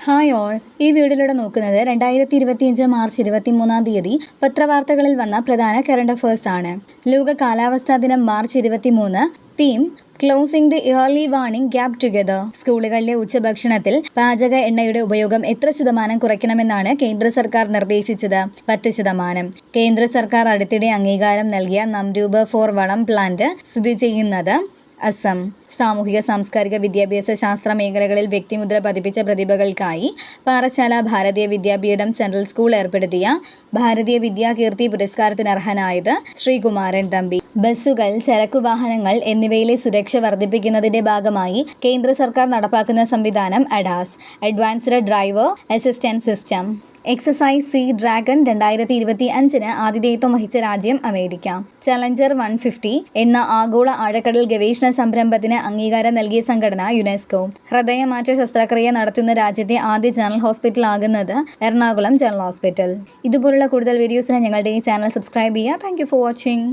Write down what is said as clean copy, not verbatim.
Hi all. ഈ വീഡിയോയിലൂടെ നോക്കുന്നത് 2025 മാർച്ച് 23-ാം തീയതി പത്രവാർത്തകളിൽ വന്ന പ്രധാന കറണ്ട് അഫയേഴ്സ് ആണ്. ലോക കാലാവസ്ഥാ ദിനം March 23. Theme closing the yearly warning gap together. സ്കൂളുകളിലെ ഉച്ചഭക്ഷണത്തിൽ പാചക എണ്ണയുടെ ഉപയോഗം എത്ര ശതമാനം കുറയ്ക്കണമെന്നാണ് കേന്ദ്ര സർക്കാർ നിർദ്ദേശിച്ചത്? 10%. കേന്ദ്ര സർക്കാർ അടുത്തിടെ അംഗീകാരം നൽകിയ നംരൂപ് 4 വളം പ്ലാന്റ് സ്ഥിതി ചെയ്യുന്നത് അസം. സാമൂഹിക സാംസ്കാരിക വിദ്യാഭ്യാസ ശാസ്ത്ര മേഖലകളിൽ വ്യക്തിമുദ്ര പതിപ്പിച്ച പ്രതിഭകൾക്കായി പാറശാല ഭാരതീയ വിദ്യാപീഠം സെൻട്രൽ സ്കൂൾ ഏർപ്പെടുത്തിയ ഭാരതീയ വിദ്യാകീർത്തി പുരസ്കാരത്തിന് അർഹനായത് ശ്രീകുമാരൻ തമ്പി. ബസ്സുകൾ, ചരക്കുവാഹനങ്ങൾ എന്നിവയിലെ സുരക്ഷ വർദ്ധിപ്പിക്കുന്നതിന്റെ ഭാഗമായി കേന്ദ്ര സർക്കാർ നടപ്പാക്കുന്ന സംവിധാനം ADAS, advanced driver assistance system. Exercise sea dragon 2025 ആതിഥേയത്വം വഹിച്ച രാജ്യം അമേരിക്ക. ചലഞ്ചർ 150 എന്ന ആഗോള ആഴക്കടൽ ഗവേഷണ സംരംഭത്തിന് അംഗീകാരം നൽകിയ സംഘടന യുനെസ്കോ. ഹൃദയമാറ്റ ശസ്ത്രക്രിയ നടത്തുന്ന രാജ്യത്തെ ആദ്യ ജനറൽ ഹോസ്പിറ്റൽ ആകുന്നത് എറണാകുളം ജനറൽ ഹോസ്പിറ്റൽ. ഇതുപോലുള്ള കൂടുതൽ വീഡിയോസിന് ഞങ്ങളുടെ ഈ ചാനൽ സബ്സ്ക്രൈബ് ചെയ്യുക. Thank you for watching.